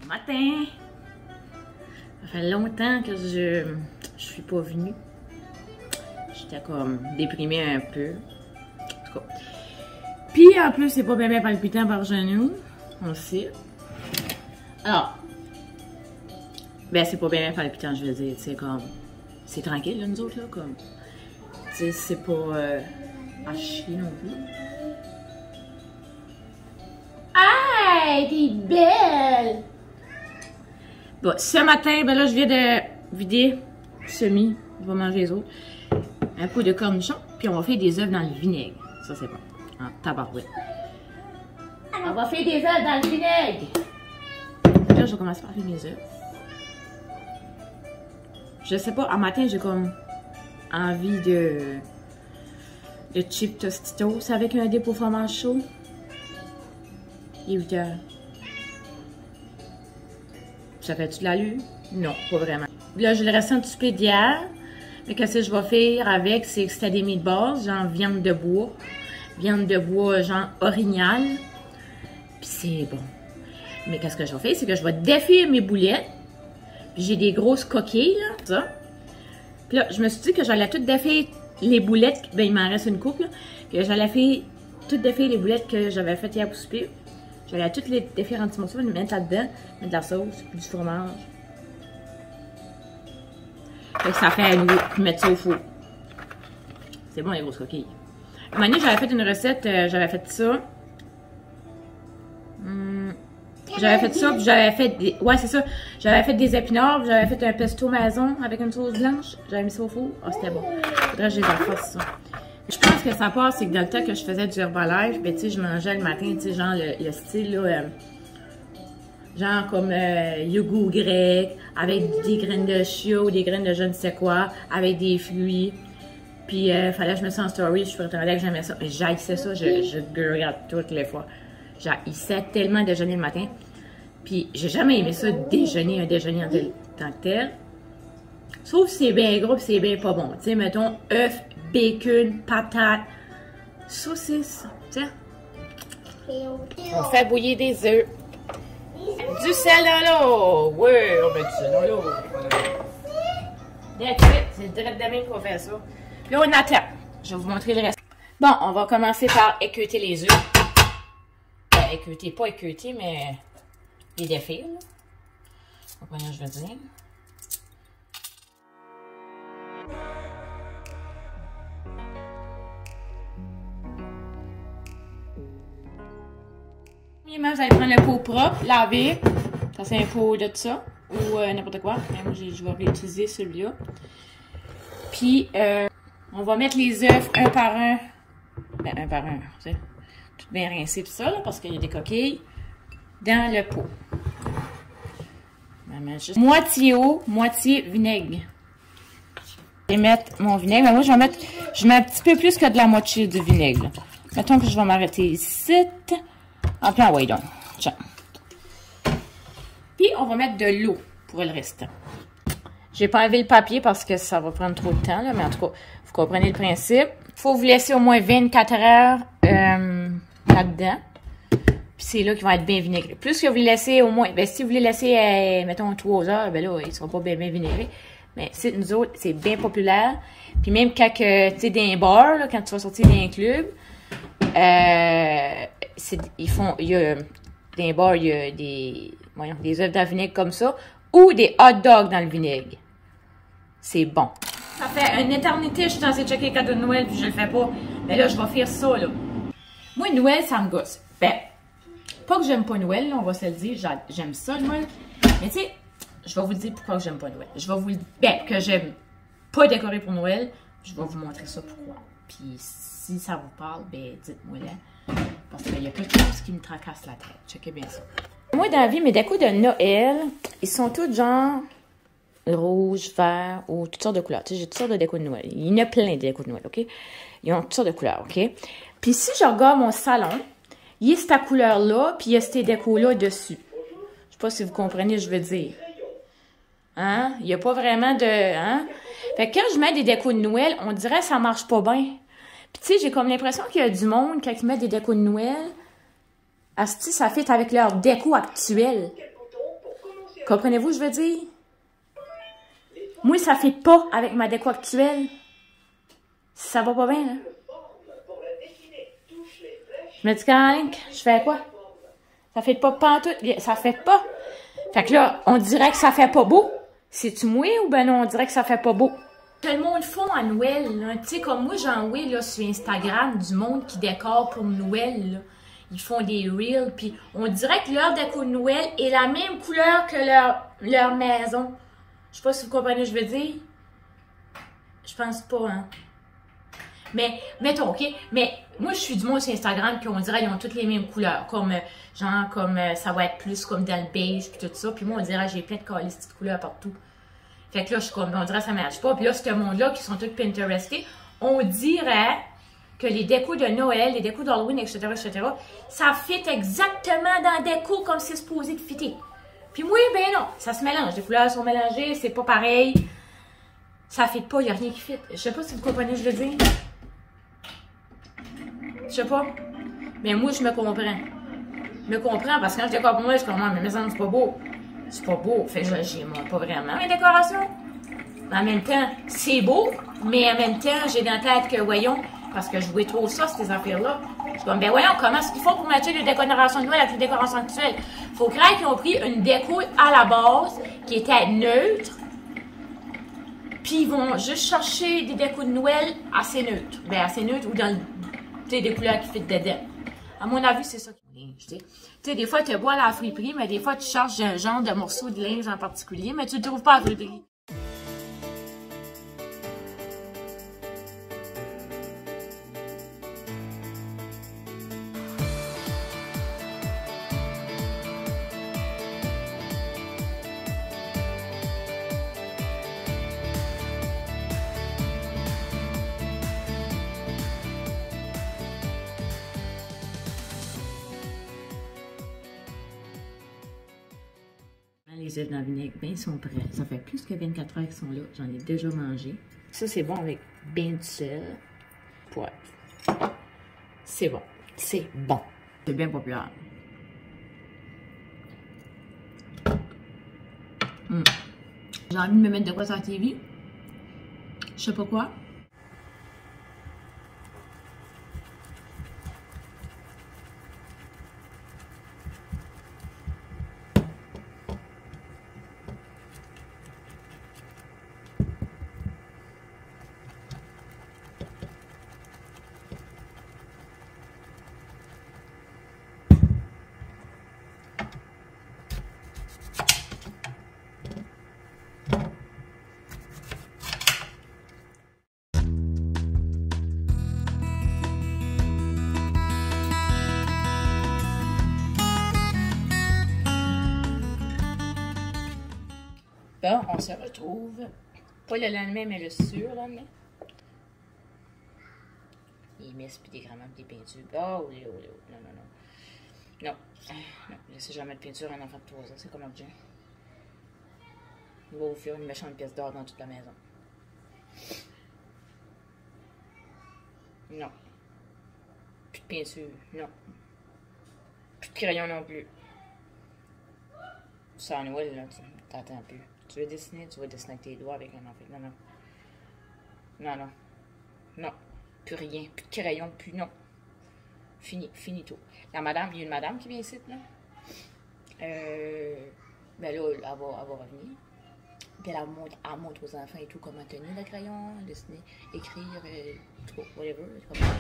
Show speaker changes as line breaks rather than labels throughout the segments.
Matin! Ça fait longtemps que je suis pas venue. J'étais comme déprimée un peu. En tout cas. Puis en plus, c'est pas bien palpitant par genou. On le sait. Alors, ben c'est pas bien palpitant, je veux dire. C'est comme. C'est tranquille, là, nous autres, là. Comme. Tu sais, c'est pas à chier non plus. Hey, t'es belle! Bon, ce matin, ben là, je viens de vider semi. Je vais manger les autres. Un pot de cornichons, puis on va faire des œufs dans le vinaigre. Ça, c'est bon. En tabarouette. On va faire des œufs dans le vinaigre. Là, je vais commencer par faire mes œufs. Je sais pas, en matin, j'ai comme envie de chip tostitos avec un dip au fromage chaud. Il est 8 heures. Ça fait-tu de l'allure? Non, pas vraiment. Là, j'ai le restant du souper d'hier. Mais qu'est-ce que je vais faire avec? C'est que c'était des meatballs, genre viande de bois. Viande de bois, genre orignal. Puis c'est bon. Mais qu'est-ce que je vais faire? C'est que je vais défaire mes boulettes. Puis j'ai des grosses coquilles, là. Ça. Puis là, je me suis dit que j'allais tout défaire les boulettes. Ben, il m'en reste une couple, là. Que j'allais tout défaire les boulettes que j'avais faites hier pour souper. J'allais toutes les défaire en petits morceaux, les mettre là-dedans, mettre de la sauce, du fromage. Fait que ça fait à nous mettre ça au four. C'est bon les grosses coquilles. Un moment donné, j'avais fait une recette, j'avais fait ça. J'avais fait ça, puis j'avais fait des... Ouais, c'est ça. J'avais fait des épinards, puis j'avais fait un pesto maison avec une sauce blanche. J'avais mis ça au four. Ah, c'était bon. Faudrait que je les fasse ça. Je pense que ça passe, c'est que dans le temps que je faisais du Herbalife, ben tu sais, je mangeais le matin, tu sais, genre le style, là, genre comme yogourt grec, avec des graines de chia ou des graines de je ne sais quoi, avec des fruits. Puis, fallait que je me sente en story, je prétendais que j'aimais ça. Mais j'haïssais ça, je regarde toutes les fois. J'haïssais tellement déjeuner le matin. Puis, j'ai jamais aimé ça, déjeuner, un déjeuner en tant que tel. Sauf si c'est bien gros, puis c'est bien pas bon. Tu sais, mettons, œufs, bacon, patates, saucisses, tiens. On fait bouillir des œufs. Du sel dans l'eau. Oui, on met du sel dans l'eau. C'est direct de même qu'on fait ça. Là, on attend. Je vais vous montrer le reste. Bon, on va commencer par équeuter les œufs. Équeuter, pas équeuter, mais les défaire. Vous comprenez ce que je veux dire? Premièrement, vous allez prendre le pot propre, laver. Ça, c'est un pot de ça. Ou n'importe quoi. Mais moi, je vais réutiliser celui-là. Puis, on va mettre les œufs un par un. Ben, un par un. Tu sais, tout bien rincé, tout ça, là, parce qu'il y a des coquilles. Dans le pot. Je vais mettre juste moitié eau, moitié vinaigre. Je vais mettre mon vinaigre. Mais moi, je mets un petit peu plus que de la moitié du vinaigre. Là. Mettons que je vais m'arrêter ici. En plein, ouais, donc. Tiens. Puis, on va mettre de l'eau pour le restant. J'ai pas enlevé le papier parce que ça va prendre trop de temps, là, mais en tout cas, vous comprenez le principe. Il faut vous laisser au moins 24 heures là-dedans. Puis c'est là qu'il va être bien vinaigré. Plus que vous le laissez au moins, ben si vous le laissez, mettons, 3 heures, ben là, il ne sera pas bien vinaigré. Mais c'est nous autres, c'est bien populaire. Puis même quand, tu sais, dans un bar, là, quand tu vas sortir d'un club, il y a dans un bar, il y a des œufs dans le vinaigre comme ça, ou des hot dogs dans le vinaigre. C'est bon. Ça fait une éternité, je suis censée checker les cadeaux de Noël, puis je le fais pas. Mais là, je vais faire ça, là. Moi, Noël, ça me gosse. Ben, pas que j'aime pas Noël, là, on va se le dire, j'aime ça, Noël. Mais tu sais, je vais vous dire pourquoi j'aime pas Noël. Je vais vous dire que j'aime pas décorer pour Noël. Je vais vous montrer ça pourquoi. Puis si ça vous parle, ben dites-moi là. Parce qu'il y a quelque chose qui me tracasse la tête. Checkez bien ça. Moi, dans la vie, mes décos de Noël, ils sont tous genre rouge, vert ou toutes sortes de couleurs. Tu sais, j'ai toutes sortes de décos de Noël. Il y en a plein de décos de Noël, OK? Ils ont toutes sortes de couleurs, OK? Puis si je regarde mon salon, il y a cette couleur-là, puis il y a ces décos-là dessus. Je sais pas si vous comprenez ce que je veux dire. Hein? Il n'y a pas vraiment de... Hein? Fait que quand je mets des décos de Noël, on dirait que ça marche pas bien. Puis tu sais, j'ai comme l'impression qu'il y a du monde, quand ils mettent des décos de Noël, asti, ça fit avec leur déco actuelle. Comprenez-vous, je veux dire? Moi, ça fit pas avec ma déco actuelle. Ça va pas bien, là. Je me dis, Caroline, je fais quoi? Ça fait pas pantoute. Ça fait pas. Fait que là, on dirait que ça fait pas beau. C'est-tu moi ou ben non, on dirait que ça fait pas beau? Tout le monde font à Noël, là. Tu sais, comme moi, j'en vois, là, sur Instagram, du monde qui décore pour Noël, là. Ils font des reels, puis on dirait que leur déco de Noël est la même couleur que leur maison. Je sais pas si vous comprenez ce que je veux dire. Je pense pas, hein. Mais, mettons, OK? Mais moi, je suis du monde sur Instagram, puis on dirait qu'ils ont toutes les mêmes couleurs. Comme, genre, comme ça va être plus comme dans le beige, puis tout ça. Puis moi, on dirait j'ai plein de calices de couleurs partout. Fait que là, je suis comme, on dirait que ça ne marche pas. Puis là, ce monde-là, qui sont tous Pinterestés, on dirait que les décos de Noël, les décos d'Halloween, etc., ça fit exactement dans la déco comme c'est supposé de fitter. Puis moi, ben non, ça se mélange. Les couleurs sont mélangées, c'est pas pareil. Ça fit pas, il n'y a rien qui fit. Je sais pas si vous comprenez, je veux dire. Je sais pas. Mais moi, je me comprends. Je me comprends parce que quand je décore pour moi, je comprends, mais ça, c'est pas beau. C'est pas beau. Fait que j'y montre pas vraiment mes décorations. En même temps, c'est beau, mais en même temps, j'ai dans la tête que, voyons, parce que je jouais trop ça, ces affaires-là. Je suis comme, ben voyons, comment est-ce qu'il faut pour matcher les décorations de Noël avec les décorations actuelles? Faut croire qu'ils ont pris une déco à la base qui était neutre, puis ils vont juste chercher des décos de Noël assez neutres. Ben assez neutres ou dans des couleurs qui fit dedans. À mon avis, c'est ça qui est. Tu sais, des fois, tu bois à la friperie, mais des fois, tu cherches un genre de morceau de linge en particulier, mais tu ne le trouves pas à la friperie. Les œufs dans le vinaigre, ben, ils sont prêts. Ça fait plus que 24 heures qu'ils sont là. J'en ai déjà mangé. Ça, c'est bon avec bien du sel. Poivre. C'est bon. C'est bon. C'est bien populaire. J'ai envie de me mettre de quoi sur la TV. Je sais pas quoi. Bon, on se retrouve. Pas le lendemain, mais le surlendemain. Les messes, puis des grammaires, des peintures. Oh, oui, oh, non, non, non. Non, non, laissez jamais de peinture à un enfant de 3 ans, c'est comme objet. Il va vous faire une méchante pièce d'or dans toute la maison. Non. Plus de peinture, non. Plus de crayon non plus. Ça, à Noël, là, tu t'attends plus. Tu veux dessiner avec tes doigts avec un enfant. Non, non. Non, non. Non. Plus rien. Plus de crayon, plus non. Fini, finito. La madame, il y a une madame qui vient ici, là. Ben là, elle va revenir. Puis elle montre aux enfants et tout comment tenir le crayon, dessiner, écrire, tout, whatever. Comment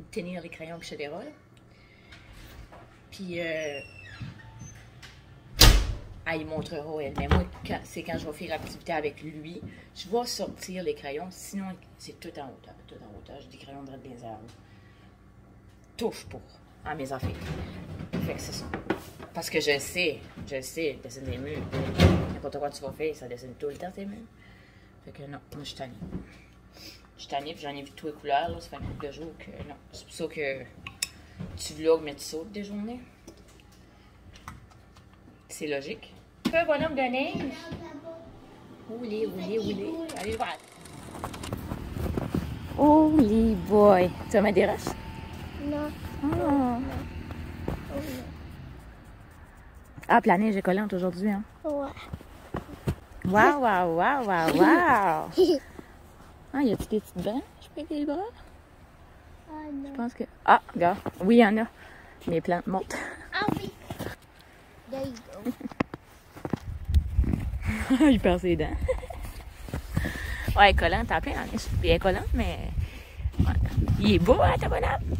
tenir les crayons, etc. Là. Puis, elle montrera, elle. Mais moi, c'est quand je vais faire l'activité avec lui, je vais sortir les crayons. Sinon, c'est tout en hauteur. Tout en hauteur. J'ai des crayons de des arbres. Touche pour à mes affaires. Fait que c'est ça. Parce que je sais, dessiner des murs. N'importe quoi tu vas faire, ça dessine tout le temps tes murs. Fait que non, moi je suis tannée. Je suis tannée, puis j'en ai vu tous les couleurs, là. Ça fait un couple de jours que non. C'est pour ça que tu vlogs, mais tu sautes des journées. C'est logique. Un bonhomme de neige. Oulé. Allez voir. Holy boy! Tu vas mettre des roches?
Non.
Oh.
Oh,
Ah, puis la neige est collante aujourd'hui, hein?
non. Ouais.
Wow, wow, wow, wow, wow! Ah, y a-tu des petites branches avec des bras?
Ah non.
Je pense que... Ah, regarde. Oui, il y en a. Mes plantes montent.
Ah oui. There you go.
Il perd ses dents. Ouais, elle est collante, t'as plein la neige. Puis elle est collante, mais... Ouais. Il est beau, hein, ta bonhomme?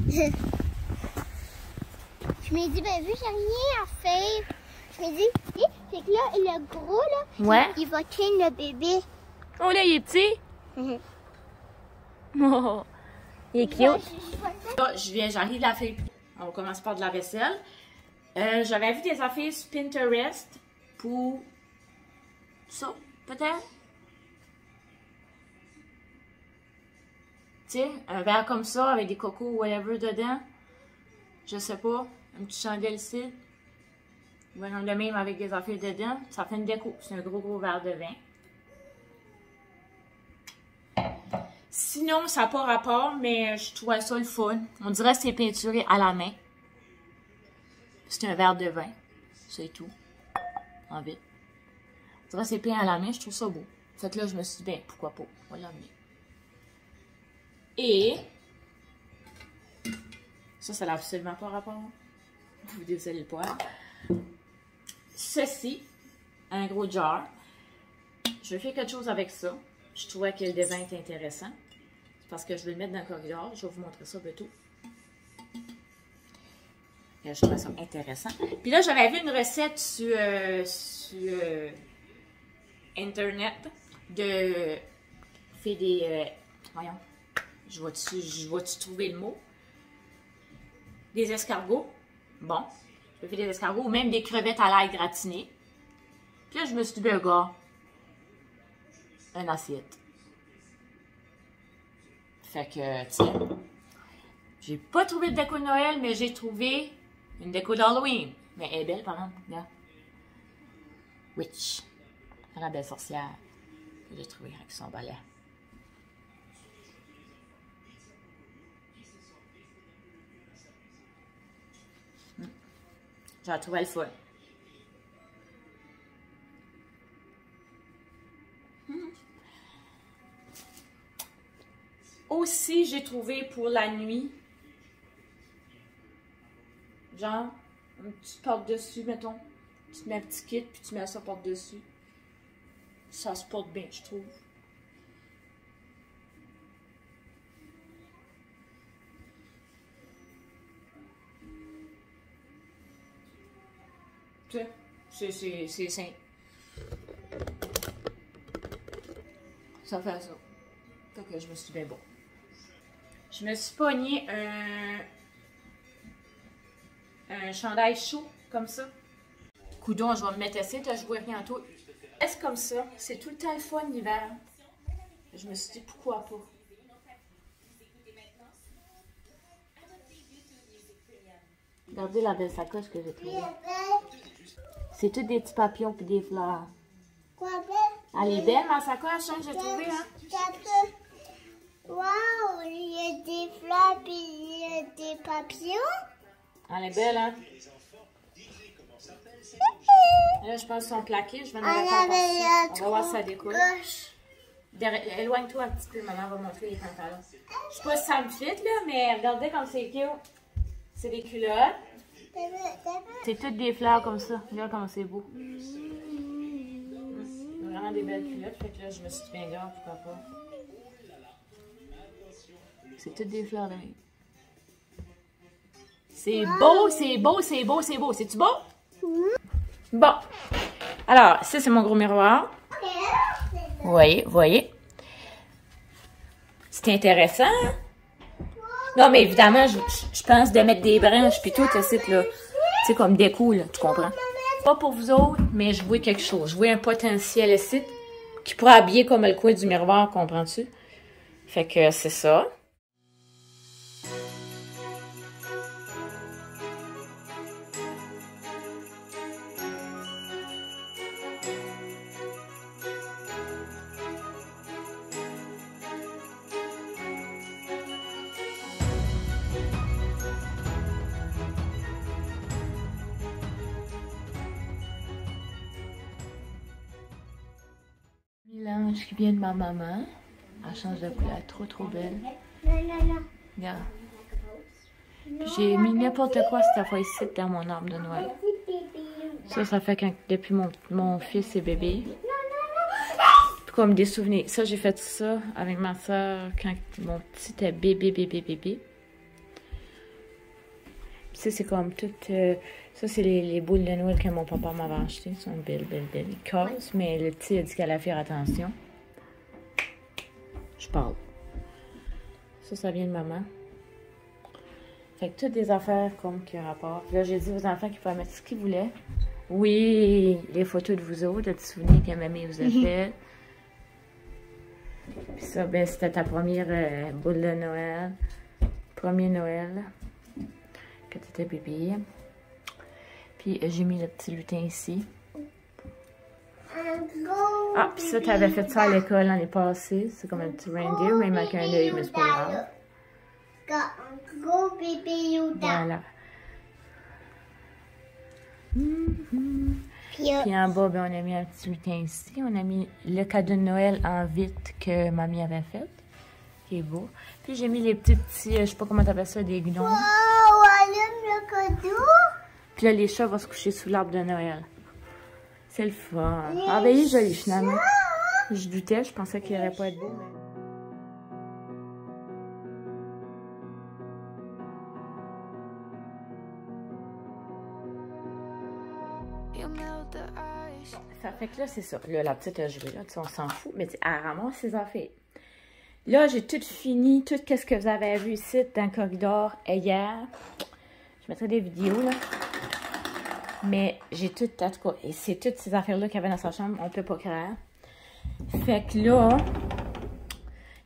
Je me dis, ben vu, j'ai rien à faire. Je me dis, c'est que là, le gros, là,
Ouais.
il va tenir le bébé.
Oh là, il est petit! Oh, il est cute. Là, j'arrive à faire. On commence par de la vaisselle. J'avais vu des affaires sur Pinterest pour ça, peut-être. Tu sais, un verre comme ça avec des cocos ou whatever dedans. Je sais pas. Un petit chandelle ici. Ou un de même avec des affaires dedans. Ça fait une déco. C'est un gros verre de vin. Sinon, ça n'a pas rapport, mais je trouvais ça le fun. On dirait que c'est peinturé à la main. C'est un verre de vin. C'est tout. En vite. On dirait que c'est peint à la main. Je trouve ça beau. Fait que là, je me suis dit, ben, pourquoi pas. On va l'amener. Et... ça n'a absolument pas rapport. Vous désolez le poil. Ceci, un gros jar. Je vais faire quelque chose avec ça. Je trouvais que le dessin est intéressant. Parce que je vais le mettre dans le corridor. Je vais vous montrer ça bientôt. Et je trouvais ça intéressant. Puis là, j'avais vu une recette sur Internet de faire des... voyons. Je vais-tu trouver le mot? Des escargots. Bon. Je vais faire des escargots ou même des crevettes à l'ail gratinées. Puis là, je me suis dit, ben, gars, une assiette. Fait que, tiens, j'ai pas trouvé de déco de Noël, mais j'ai trouvé une déco d'Halloween. Mais elle est belle, par exemple, regarde. Witch. La belle sorcière que j'ai trouvée avec son balai. J'ai trouvé le fun. Aussi, j'ai trouvé pour la nuit, genre, une petite porte-dessus, mettons. Tu te mets un petit kit, puis tu mets ça porte-dessus. Ça se porte bien, je trouve. Tu sais, c'est simple. Ça fait ça. Fait que je me suis dit, ben bon. Je me suis pogné un chandail chaud, comme ça. Coudon, je vais me mettre ici, je vois rien tout. Est-ce comme ça? C'est tout le temps le fun l'hiver. Je me suis dit, pourquoi pas? Regardez la belle sacoche que j'ai trouvée. C'est tout des petits papillons puis des fleurs.
Quoi, belle?
Elle est belle, ma sacoche, hein, j'ai trouvé, hein?
Waouh, il y a des fleurs puis il y a des papillons.
Elle est belle, hein? Là, je pense qu'ils sont plaqués. Je vais en aller faire. On va voir si ça découle. Éloigne-toi un petit peu, maman va montrer les pantalons. Je sais pas si ça me fit, là, mais regardez comme c'est cute. C'est des culottes. C'est toutes des fleurs comme ça. Regarde comme c'est beau. Vraiment des belles culottes. Fait que là, je me suis dit, bien grave, pourquoi pas. C'est toutes des fleurs là. C'est beau, c'est beau, c'est beau, c'est beau. C'est-tu beau? Bon. Alors, ça, c'est mon gros miroir. Vous voyez. C'est intéressant. Hein? Non, mais évidemment, je pense de mettre des branches puis tout, c'est là. Tu sais, comme déco, là, tu comprends? Pas pour vous autres, mais je vois quelque chose. Je vois un potentiel ici qui pourrait habiller comme le coin du miroir, comprends-tu? Fait que c'est ça. L'ange qui vient de ma maman. Elle change de couleur, trop belle.
Non, non, non.
Regarde. J'ai mis n'importe quoi cette fois ici dans mon arbre de Noël. Ça fait quand, depuis mon fils est bébé. Puis comme des souvenirs. Ça, j'ai fait ça avec ma soeur quand mon petit était bébé. Puis ça, c'est comme tout... ça, c'est les boules de Noël que mon papa m'avait achetées. Ils sont belles. Ils cassent, mais le petit a dit qu'elle allait faire attention. Je parle. Ça vient de maman. Fait que toutes des affaires comme qui ont rapport. Là, j'ai dit aux enfants qu'ils pouvaient mettre ce qu'ils voulaient. Oui, les photos de vous autres, de te souvenir que mamie vous a fait. Puis ça, ben, c'était ta première boule de Noël. Premier Noël. Que tu étais bébé. Puis j'ai mis le petit lutin ici. Ah, puis ça, tu avais fait ça à l'école l'année passée. C'est comme un petit reindeer, même avec un œil, mais c'est pas grave.
Un gros bébé Yoda.
Voilà. Puis en bas, ben, on a mis un petit lutin ici. On a mis le cadeau de Noël en vitre que mamie avait fait. Qui est beau. Puis j'ai mis les petits, je sais pas comment t'appelles ça, des gnomes.
Oh, allume le cadeau.
Puis là, les chats vont se coucher sous l'arbre de Noël. C'est le fun. Ah ben il est joli finalement. Je doutais, je pensais qu'il aurait pas être beau. Ça fait que là, c'est ça. Là, la petite a joué, là, on s'en fout, mais elle ramasse ses affaires. Là, j'ai tout fini, tout ce que vous avez vu ici dans le corridor hier. Je mettrai des vidéos, là. Mais j'ai tout, en tout cas, et c'est toutes ces affaires-là qu'il y avait dans sa chambre, on peut pas croire. Fait que là,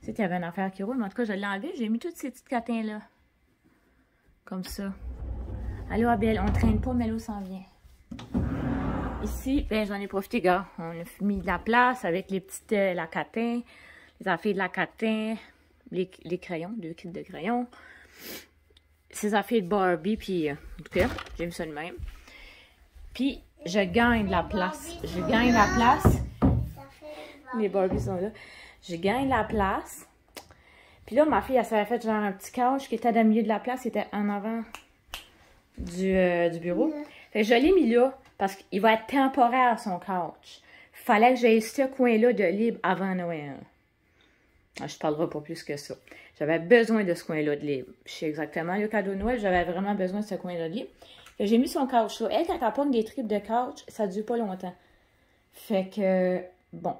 tu sais qu'il y avait une affaire qui roule, mais en tout cas, je l'ai enlevé, j'ai mis toutes ces petites catins-là. Comme ça. Allô, Abel, on traîne pas, mais l'eau s'en vient. Ici, ben, j'en ai profité, gars. On a mis de la place avec les petites, la catin, les affaires de la catin, les crayons, 2 kits de crayons. Ces affaires de Barbie, puis, en tout cas, j'ai mis ça de même. Puis, je gagne de la place. Je gagne la place. Les Barbies sont là. Je gagne la place. Puis là, ma fille, elle s'avait fait genre un petit couch qui était dans le milieu de la place, qui était en avant du bureau. Fait que je l'ai mis là, parce qu'il va être temporaire, son couch. Fallait que j'aie ce coin-là de libre avant Noël. Je ne parlerai pas plus que ça. J'avais besoin de ce coin-là de libre. Je sais exactement le cadeau de Noël, j'avais vraiment besoin de ce coin-là de libre. J'ai mis son couch là. Elle, quand elle pogne des tripes de couch, ça ne dure pas longtemps. Fait que, bon,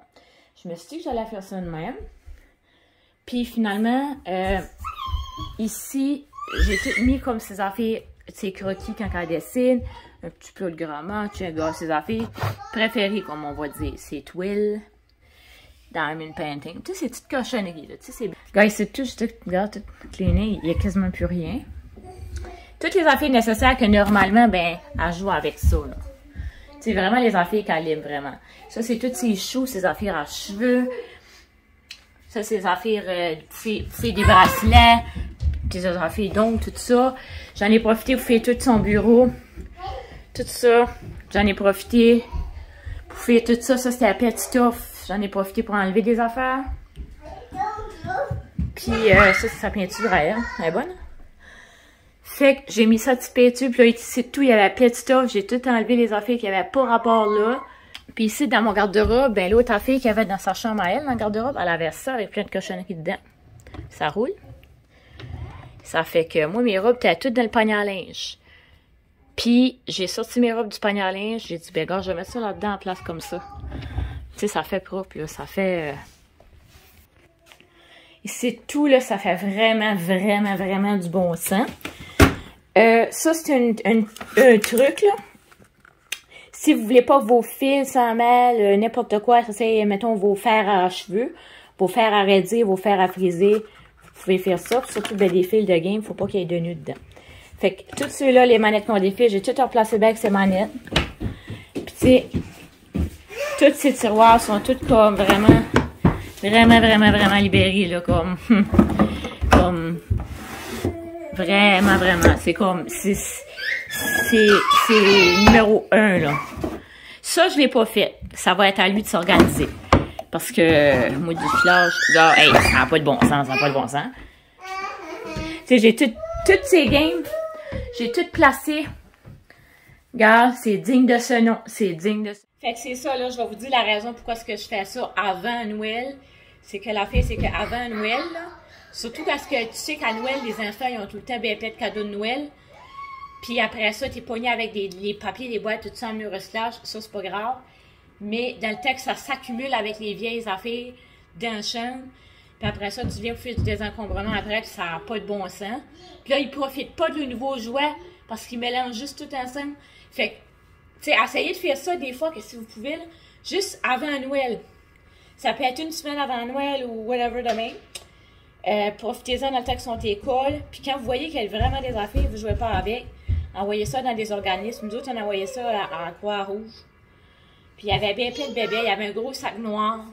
je me suis dit que j'allais faire ça de même. Puis finalement, ici, j'ai tout mis comme ses affaires, ses croquis quand elle dessine, un petit peu de grammaire, ses affaires préférées, comme on va dire, c'est Twill, Diamond Painting, toutes ces petites cochonneries là, tu sais, c'est... Guys, c'est tout, regarde, tout cleané, il n'y a quasiment plus rien. Toutes les affaires nécessaires que normalement, ben, elle joue avec ça, là. C'est vraiment les affaires qu'elle aime, vraiment. Ça, c'est toutes ses choux, ses affaires à cheveux. Ça, c'est les affaires, c'est des bracelets, des affaires d'ongles, tout ça. J'en ai profité pour faire tout son bureau. Tout ça, j'en ai profité pour faire tout ça. Ça, c'était la pet stuff. J'en ai profité pour enlever des affaires. Puis, ça, c'est sa peinture à elle. Elle est bonne. Fait que j'ai mis ça de peinture. Puis là, ici, tout, il y avait la pet stuff. J'ai tout enlevé les affaires qui n'avaient pas rapport là. Puis ici, dans mon garde-robe, ben l'autre affaire qu'il y avait dans sa chambre à elle, dans le garde-robe, elle avait ça avec plein de cochonneries dedans. Ça roule. Ça fait que moi, mes robes étaient toutes dans le panier à linge. Puis, j'ai sorti mes robes du panier à linge. J'ai dit, ben gars, je vais mettre ça là-dedans en place comme ça. Tu sais, ça fait propre, là. Ça fait... Ici, tout, là, ça fait vraiment du bon sens. Ça, c'est un truc, là. Si vous voulez pas vos fils sans mêle, n'importe quoi, ça c'est, mettons, vos fers à cheveux, vos fers à raidir, vos fers à friser, vous pouvez faire ça. Puis surtout, ben, des fils de game, faut pas qu'il y ait de nœuds dedans. Fait que, tous ceux-là, les manettes qu'on défile, j'ai tout replacé bien avec ces manettes. Puis, tu sais, tous ces tiroirs sont toutes comme vraiment libérés, là, comme vraiment, c'est comme, c'est numéro 1, là. Ça, je l'ai pas fait. Ça va être à lui de s'organiser. Parce que, moi, du flash, là, hey, ça n'a pas de bon sens, ça n'a pas de bon sens. Tu sais, j'ai toutes ces games, j'ai toutes placées. Regarde, c'est digne de ce nom, c'est digne de ce... Fait que c'est ça, là, je vais vous dire la raison pourquoi est-ce que je fais ça avant Noël. C'est que la fille, c'est qu'avant Noël, là, surtout parce que tu sais qu'à Noël, les enfants, ils ont tout le temps bien plein de cadeaux de Noël. Puis après ça, t'es pogné avec les papiers, les boîtes, tout ça en mur recyclage, ça, c'est pas grave. Mais dans le texte, ça s'accumule avec les vieilles affaires dans la chambre. Puis après ça, tu viens au fil du désencombrement après, puis ça n'a pas de bon sens. Puis là, ils profitent pas de le nouveau jouet parce qu'ils mélangent juste tout ensemble. Fait que, tu sais, essayez de faire ça des fois, que si vous pouvez, là, juste avant Noël. Ça peut être une semaine avant Noël ou whatever demain. Profitez-en dans le temps qu'ils sont à l'école. Puis quand vous voyez qu'il y a vraiment des affaires, vous ne jouez pas avec, envoyez ça dans des organismes. Nous autres, on envoyait ça à Croix-Rouge. Puis il y avait bien plein de bébés, il y avait un gros sac noir.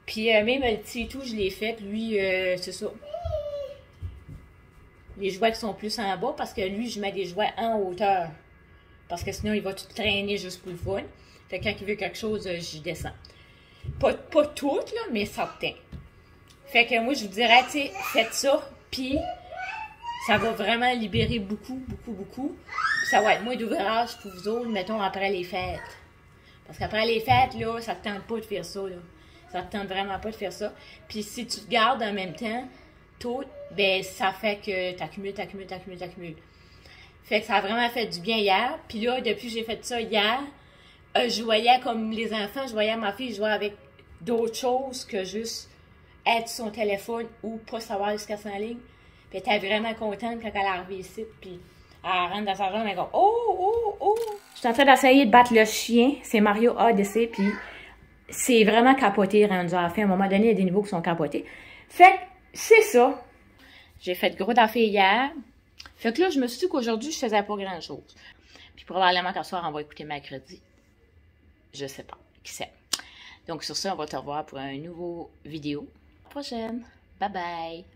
Puis même le petit et tout, je l'ai fait. Puis lui, c'est ça. Les jouets qui sont plus en bas, parce que lui, je mets des jouets en hauteur. Parce que sinon, il va tout traîner juste pour le fun. Fait que quand il veut quelque chose, j'y descends. Pas toutes, là, mais certains. Fait que moi, je vous dirais, tu sais, faites ça, puis ça va vraiment libérer beaucoup. Ça va être moins d'ouvrage pour vous autres, mettons, après les fêtes. Parce qu'après les fêtes, là, ça te tente pas de faire ça, là. Ça te tente vraiment pas de faire ça. Puis si tu te gardes en même temps, tout, ben, ça fait que t'accumules. Fait que ça a vraiment fait du bien hier. Puis là, depuis que j'ai fait ça hier, je voyais comme les enfants, je voyais ma fille jouer avec d'autres choses que juste être sur son téléphone ou pas savoir ce qu'elle s'enligne. Puis elle était vraiment contente quand elle est arrivée ici. Puis elle rentre dans sa chambre, elle dit « Oh! » Je suis en train d'essayer de battre le chien. C'est Mario Odyssey. Puis c'est vraiment capoté rendu à la fin. À un moment donné, il y a des niveaux qui sont capotés. Fait que c'est ça. J'ai fait gros d'affaires hier. Fait que là, je me suis dit qu'aujourd'hui, je faisais pas grand-chose. Puis probablement qu'à soir, on va écouter mercredi. Je sais pas. Qui sait? Donc sur ça, on va te revoir pour un nouveau vidéo. À la prochaine. Bye bye.